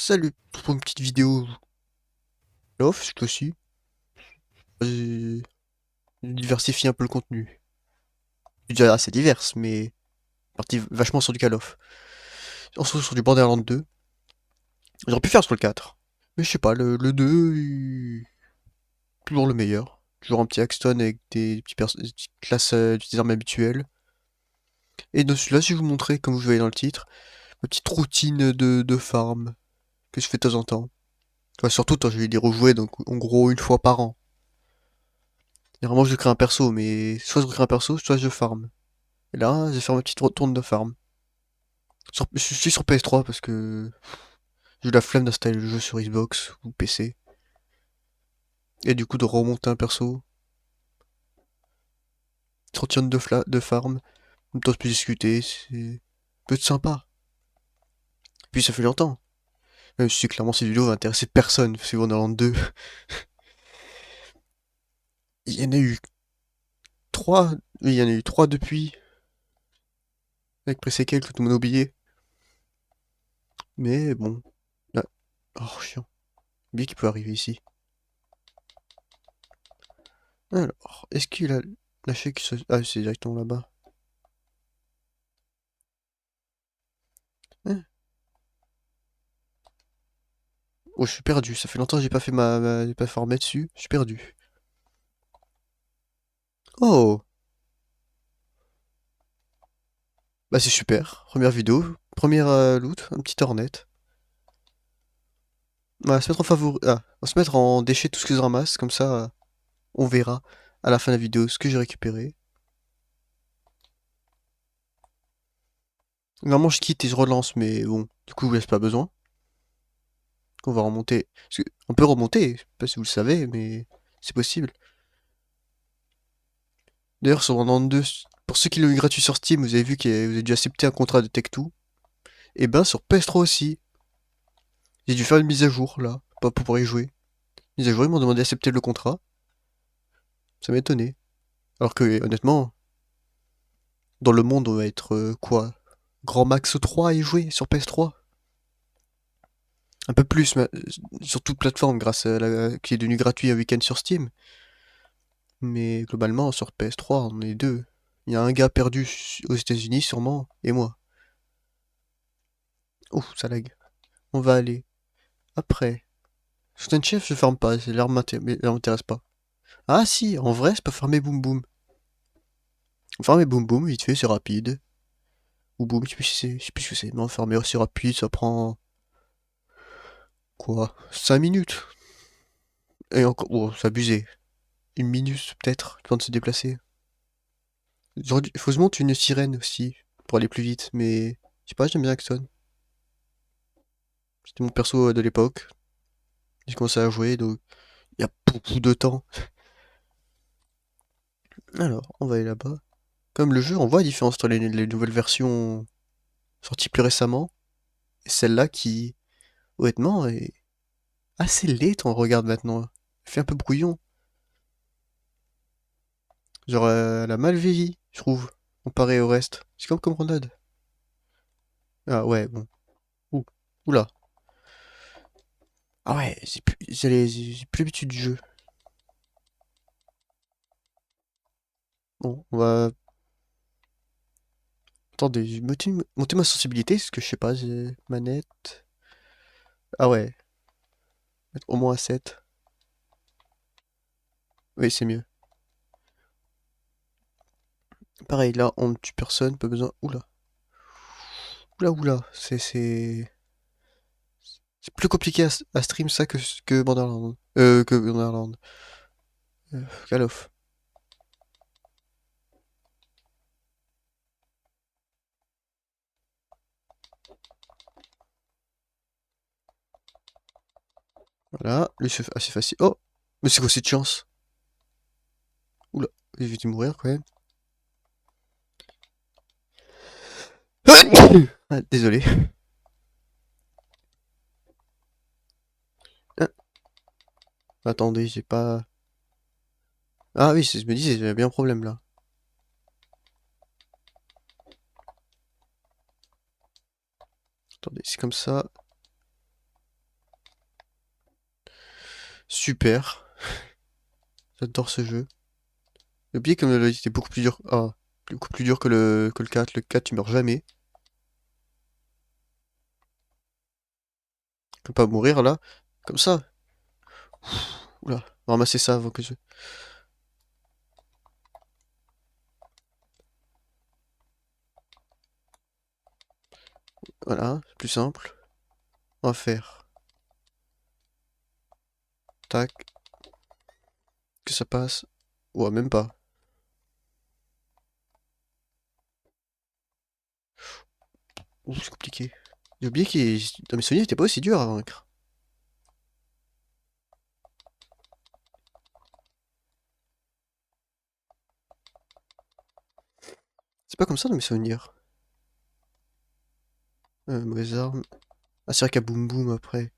Salut pour une petite vidéo off cette fois-ci. J'ai diversifié un peu le contenu. Déjà assez diverse, mais partie vachement sur du Call of. On se retrouve sur du Borderlands 2. J'aurais pu faire sur le 4. Mais je sais pas, le 2, toujours le meilleur. Toujours un petit Axton avec des petites classes des armes habituelles. Et dans celui-là, je vais vous montrer, comme vous voyez dans le titre, ma petite routine de farm que je fais de temps en temps. Enfin, surtout quand je vais les rejouer, donc en gros une fois par an. Généralement, je crée un perso, mais soit je crée un perso, soit je farm. Et là, je vais faire ma petite tourne de farm. Je suis sur PS3 parce que j'ai eu la flemme d'installer le jeu sur Xbox ou PC. Et du coup, de remonter un perso, sortir de farm, en même temps, je peux discuter, peut être sympa. Puis ça fait longtemps. Même si clairement cette vidéo va intéresser personne, parce que Wonderland 2, il y en a eu 3, oui, il y en a eu 3 depuis, avec pré-séquel que tout le monde a oublié. Mais bon, là, oh chiant, bien qu'il peut arriver ici. Alors, est-ce qu'il a lâché que ce... Ah, c'est directement là-bas. Hein. Oh, je suis perdu. Ça fait longtemps que j'ai pas fait j'ai pas formé dessus. Je suis perdu. Oh, bah c'est super. Première vidéo, première loot, un petit hornet. On va se mettre en favori. Ah, on va se mettre en déchet tout ce que je ramasse, comme ça, on verra à la fin de la vidéo ce que j'ai récupéré. Normalement, je quitte et je relance, mais bon, du coup, vous laisse pas besoin. On va remonter. On peut remonter, je sais pas si vous le savez, mais c'est possible. D'ailleurs, sur Wonderland 2, pour ceux qui l'ont eu gratuit sur Steam, vous avez vu que vous avez dû accepter un contrat de Tech2. Et ben, sur PS3 aussi. J'ai dû faire une mise à jour, là, pas pour pouvoir y jouer. Mise à jour, ils m'ont demandé d'accepter le contrat. Ça m'a étonné. Alors que, honnêtement, dans le monde, on va être quoi? Grand max 3 à y jouer sur PS3. Un peu plus, sur toute plateforme, grâce à qui est devenu gratuit un week-end sur Steam. Mais globalement, sur PS3, on est deux. Il y a un gars perdu aux États-Unis, sûrement, et moi. Ouh, ça lag. On va aller. Après. Stone Chef, je farme pas, l'air m'intéresse pas. Ah si, en vrai, je peux farmer Boom Boom. Farmer Boom Boom, vite fait, c'est rapide. Ou Boom, je sais plus ce que c'est. Non, farmer c'est rapide, ça prend... Quoi? 5 minutes. Et encore... Oh, c'est abusé. Une minute, peut-être, le temps de se déplacer. Il faut se monter une sirène aussi, pour aller plus vite, mais... Je sais pas, j'aime bien Axon. C'était mon perso de l'époque. J'ai commencé à jouer, donc... Il y a beaucoup de temps. Alors, on va aller là-bas. Comme le jeu, on voit la différence entre les nouvelles versions sorties plus récemment, et celle-là qui, honnêtement, est assez laide quand on regarde maintenant. Elle fait un peu brouillon. Genre, elle a mal vieilli, je trouve, comparé au reste. C'est comme Grenade. Ah ouais, bon. Ouh. Oula. Ah ouais, j'ai plus l'habitude du jeu. Bon, on va... Attendez, je vais monter ma sensibilité, parce que je sais pas, j'ai manette... Ah ouais, mettre au moins à 7. Oui, c'est mieux. Pareil, là, on ne tue personne, pas besoin... Oula. Oula, oula, c'est plus compliqué à stream ça que Borderlands. Que Borderlands. Call of. Voilà, lui c'est assez facile. Oh! Mais c'est quoi cette chance? Oula, j'ai dû mourir quand même. Ah, désolé. Ah, attendez, j'ai pas... Ah oui, je me disais, j'avais bien un problème là. Attendez, c'est comme ça. Super. J'adore ce jeu. J'ai oublié comme il était beaucoup plus dur. Ah, beaucoup plus dur que le 4. Le 4, tu meurs jamais. Tu peux pas mourir là. Comme ça. Oula, ramasser ça avant que je. Voilà, c'est plus simple. On va faire. Tac, que ça passe. Ouais, même pas. Ouh, c'est compliqué. J'ai oublié qu'il. Dans mes souvenirs, il était pas aussi dur à vaincre. C'est pas comme ça dans mes souvenirs. Mauvaise arme. Ah, c'est vrai qu'il y a Boum Boum après.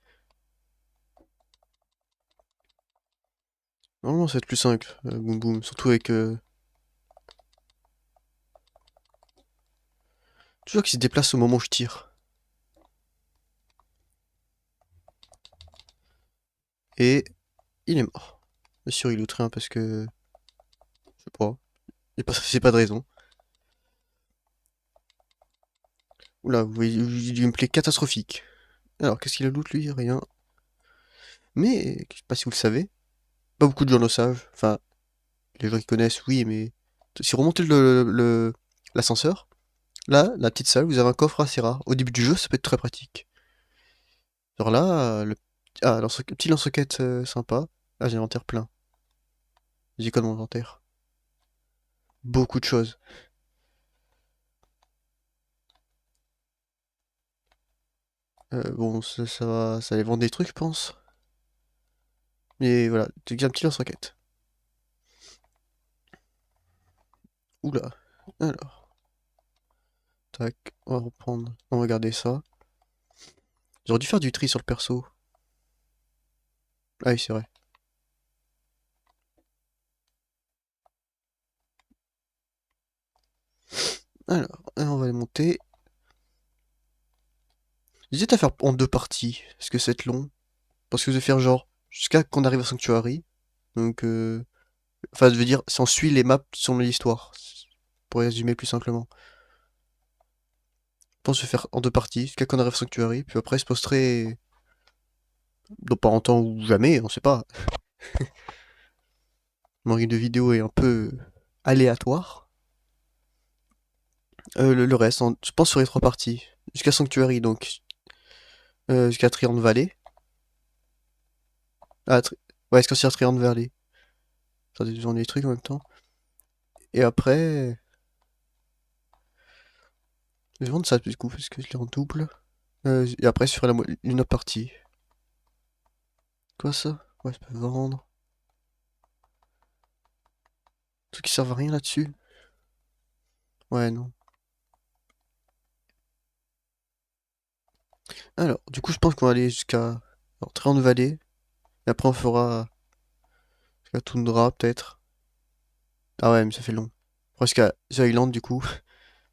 Normalement, ça va être plus simple, Boum Boum. Surtout avec. Tu vois qu'il se déplace au moment où je tire. Et. Il est mort. Bien sûr, il loot rien parce que. Je sais pas. J'ai pas de raison. Oula, vous voyez, il me plaît catastrophique. Alors, qu'est-ce qu'il a loot lui? Rien. Mais, je sais pas si vous le savez, pas beaucoup de gens le savent. Enfin, les gens qui connaissent, oui, mais si vous remontez l'ascenseur, là, la petite salle, vous avez un coffre assez rare. Au début du jeu, ça peut être très pratique. Genre là, petit lance-roquette sympa. Ah, j'ai l'inventaire plein. J'ai quoi dans mon inventaire? Beaucoup de choses. Bon, ça allait vendre des trucs, je pense. Mais voilà, j'ai un petit lance-roquette. Oula. Alors, tac, on va reprendre. On va regarder ça. J'aurais dû faire du tri sur le perso. Ah oui, c'est vrai. Alors, on va les monter. J'hésite à faire en deux parties. Est-ce que c'est long? Parce que je vais faire genre jusqu'à qu'on arrive à Sanctuary. Donc, enfin, je veux dire, si on suit les maps sur l'histoire. Pour résumer plus simplement. Je pense que je vais faire en deux parties jusqu'à qu'on arrive à Sanctuary. Puis après, je posterai. Donc, pas en temps ou jamais, on sait pas. Mon rythme de vidéo est un peu aléatoire. Le reste, je pense sur les trois parties. Jusqu'à Sanctuary, donc. Jusqu'à Triangle Valley. Ah, ouais, jusqu'à Triangle Valley. Attendez, j'en ai des trucs en même temps. Et après. Je vais vendre ça du coup, parce que je l'ai en double. Et après, je ferai une autre partie. Quoi ça? Ouais, je peux vendre. Trucs qui servent à rien là-dessus. Ouais, non. Alors, du coup, je pense qu'on va aller jusqu'à Triangle Valley. Et après, on fera jusqu'à Tundra, peut-être. Ah ouais, mais ça fait long. Après, jusqu'à The Island, du coup.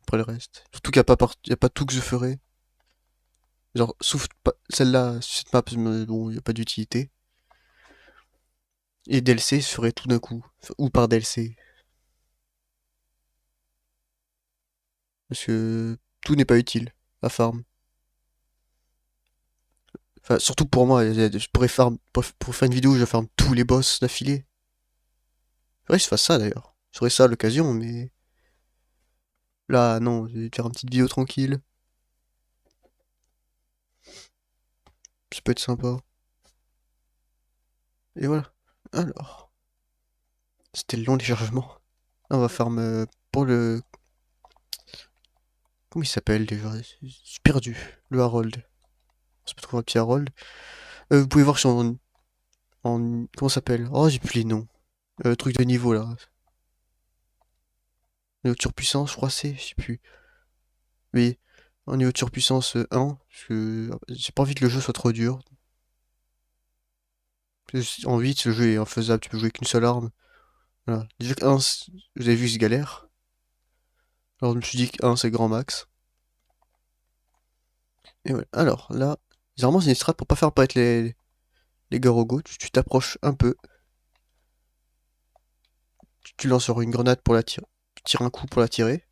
Après le reste. Surtout qu'il n'y a y a pas tout que je ferai. Genre, sauf celle-là, cette map, bon, il n'y a pas d'utilité. Et DLC, je ferai tout d'un coup. Ou par DLC. Parce que tout n'est pas utile. La farm. Enfin, surtout pour moi, je pourrais pour faire une vidéo où je farm tous les boss d'affilée. Faudrait que je fasse ça d'ailleurs. J'aurais ça à l'occasion, mais là, non, je vais faire une petite vidéo tranquille. Ça peut être sympa. Et voilà. Alors, c'était le long déchargement. On va farm pour le. Comment il s'appelle déjà? J'ai perdu. Le Harold. On se peut trouver un petit Harold. Vous pouvez voir sur comment ça s'appelle? Oh, j'ai plus les noms. Truc de niveau là. Niveau de surpuissance, je crois c'est, je sais plus. Oui, en niveau de surpuissance 1, parce que j'ai pas envie que le jeu soit trop dur. En 8, le jeu est infaisable, tu peux jouer qu'une seule arme. Voilà. Déjà que 1, vous avez vu, c'est galère. Alors je me suis dit que 1 c'est grand max. Et voilà. Alors là, généralement c'est une strat pour pas faire apparaître les Garogo, tu t'approches un peu, tu lances sur une grenade pour la tirer, tu tires un coup pour la tirer.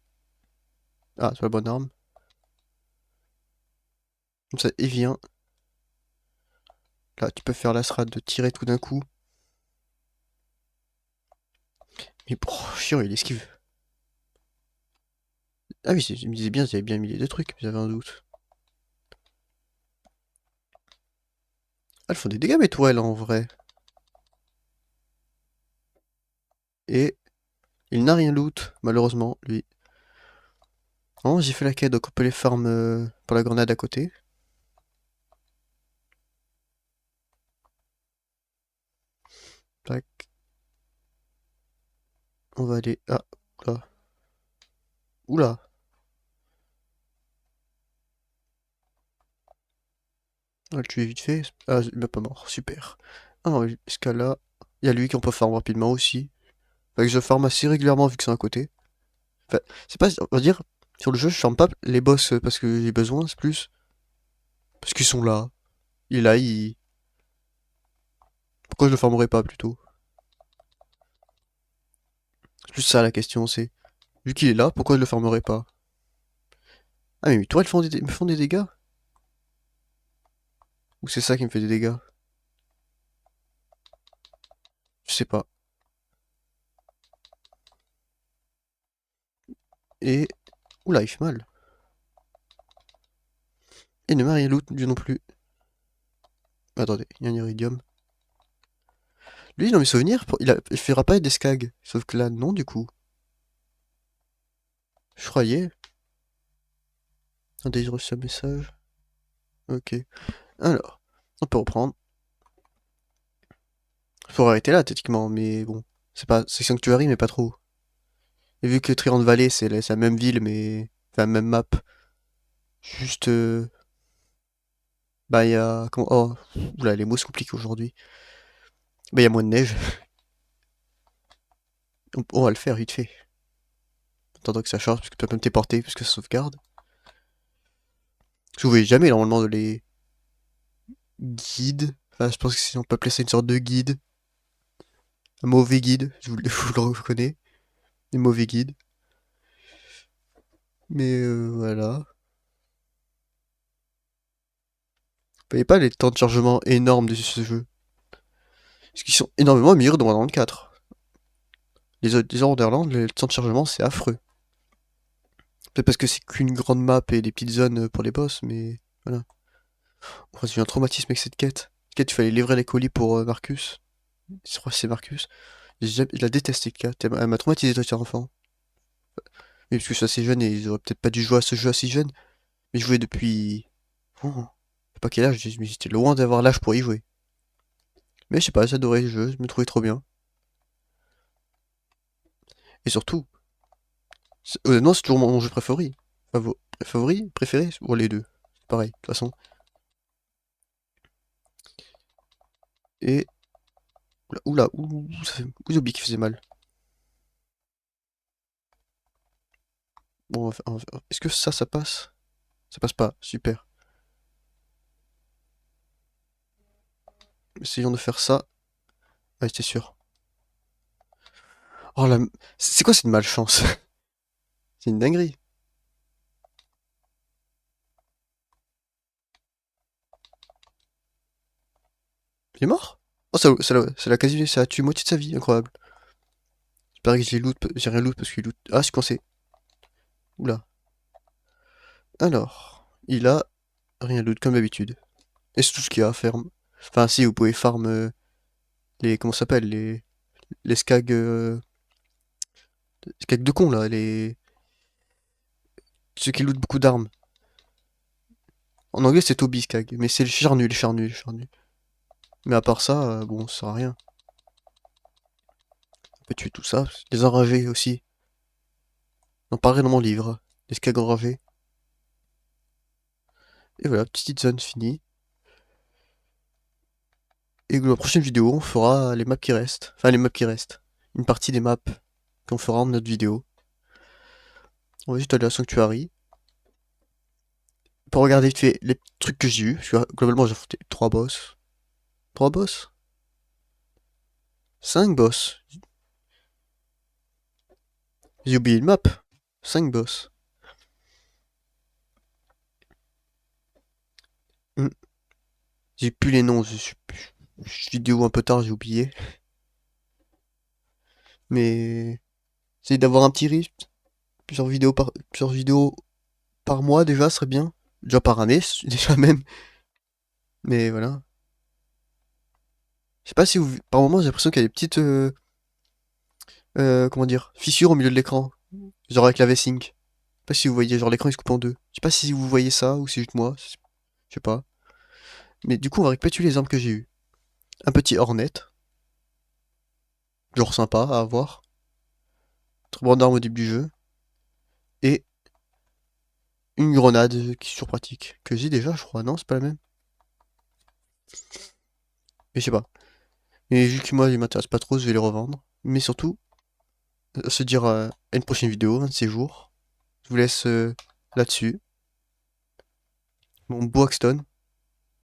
Ah, c'est la bonne arme. Comme ça, il vient. Là, tu peux faire la strat de tirer tout d'un coup. Mais chiant, il esquive. Ah oui, je me disais bien, j'avais bien mis les deux trucs, mais j'avais un doute. Ah, elles font des dégâts mes tourelles en vrai. Et il n'a rien loot, malheureusement, lui. Non, j'ai fait la quête, donc on peut les farm pour la grenade à côté. Tac, on va aller... Ah, là. Oula. On va le tuer vite fait. Ah, il m'a pas mort, super. Ah non, ce cas-là, il y a lui qu'on peut farm rapidement aussi. Fait que je farm assez régulièrement vu que c'est à côté. Enfin, c'est pas... On va dire, sur le jeu, je farm pas les boss parce que j'ai besoin, c'est plus... Parce qu'ils sont là. Il est là, il... Pourquoi je le farmerais pas plutôt? C'est plus ça la question, c'est... Vu qu'il est là, pourquoi je le farmerais pas? Ah mais toi, me font des dégâts? Ou c'est ça qui me fait des dégâts? Je sais pas. Et... Oula, il fait mal. Et ne m'a rien loot, lui non plus. Attendez, il y a un iridium. Lui, dans mes souvenirs, il fera pas des skags. Sauf que là, non, du coup. Je croyais. Attendez, j'ai reçu un message. Ok. Alors, on peut reprendre. Faut arrêter là, techniquement, mais bon. C'est Sanctuary, mais pas trop. Et vu que Triangle Valley, c'est la même ville, mais... Enfin, la même map. Juste... Bah, il y a... Comment... Oh, oula, les mots se compliquent aujourd'hui. Bah, il y a moins de neige. On va le faire vite fait. Attendant que ça charge, parce que tu peux même téléporter, parce que ça sauvegarde. Parce que vous voyez jamais, normalement, les guides. Enfin, je pense que si on peut appeler ça une sorte de guide. Un mauvais guide, je vous le reconnais. Un mauvais guide. Mais voilà. Vous voyez pas les temps de chargement énormes de ce jeu. Parce qu'ils sont énormément meilleurs dans le 4. Les autres Borderlands, le temps de chargement, c'est affreux. Peut-être parce que c'est qu'une grande map et des petites zones pour les boss, mais voilà. Oh, j'ai eu un traumatisme avec cette quête. Cette quête, il fallait livrer les colis pour Marcus. Je crois que c'est Marcus. Je la déteste cette quête. Elle m'a traumatisé toi, étant enfant. Mais parce que je suis assez jeune et ils auraient peut-être pas dû jouer à ce jeu assez jeune. Mais je jouais depuis... Oh, je sais pas quel âge, mais j'étais loin d'avoir l'âge pour y jouer. Mais je sais pas, j'adorais le jeu, je me trouvais trop bien. Et surtout, honnêtement, c'est toujours mon jeu préféré. Préféré, ou les deux. C'est pareil, de toute façon. Et... Oula, j'ai oublié qui faisait mal. Bon, est-ce que ça passe? Ça passe pas, super. Essayons de faire ça. Ouais, j'étais sûr. Oh la... C'est quoi cette malchance? C'est une dinguerie. Il est mort? Oh, ça a tué moitié de sa vie, incroyable. J'espère que j'ai rien loot parce qu'il loot... Ah, je suis coincé. Oula. Alors, il a rien loot comme d'habitude. Et c'est tout ce qu'il y a à faire. Enfin, si, vous pouvez farm les... Comment ça s'appelle? Les skags... skags de con, là. Ceux qui lootent beaucoup d'armes. En anglais, c'est Toby skag. Mais c'est le charnu, les charnus, les charnus. Mais à part ça, bon, ça sert à rien. On peut tuer tout ça. Les enragés aussi. On en parlerai dans mon livre. Les skags enragés. Et voilà, petite zone finie. Et dans la prochaine vidéo, on fera les maps qui restent. Enfin, les maps qui restent. Une partie des maps qu'on fera dans notre vidéo. On va juste aller à Sanctuary. Pour regarder vite fait les trucs que j'ai eu. Parce que globalement, j'ai affronté 3 boss. 3 boss? 5 boss? J'ai oublié une map. 5 boss. Hmm. J'ai plus les noms, je suis vidéo un peu tard, j'ai oublié. Mais c'est d'avoir un petit rythme. Plusieurs vidéos par mois déjà serait bien. Déjà par année, déjà même. Mais voilà. Je sais pas si vous... Par moment, j'ai l'impression qu'il y a des petites... comment dire? Fissures au milieu de l'écran. Genre avec la V-Sync. Je sais pas si vous voyez, genre l'écran il se coupe en deux. Je sais pas si vous voyez ça ou c'est juste moi. Je sais pas. Mais du coup, on va récapituler les armes que j'ai eues. Un petit Hornet. Genre sympa à avoir. Très bonne arme au début du jeu. Et une grenade qui est sur pratique. Que j'ai déjà, je crois. Non, c'est pas la même. Mais je sais pas. Et vu que moi, ils m'intéressent pas trop, je vais les revendre. Mais surtout, se dire à une prochaine vidéo, un de ces jours. Je vous laisse là-dessus. Mon beau Axton.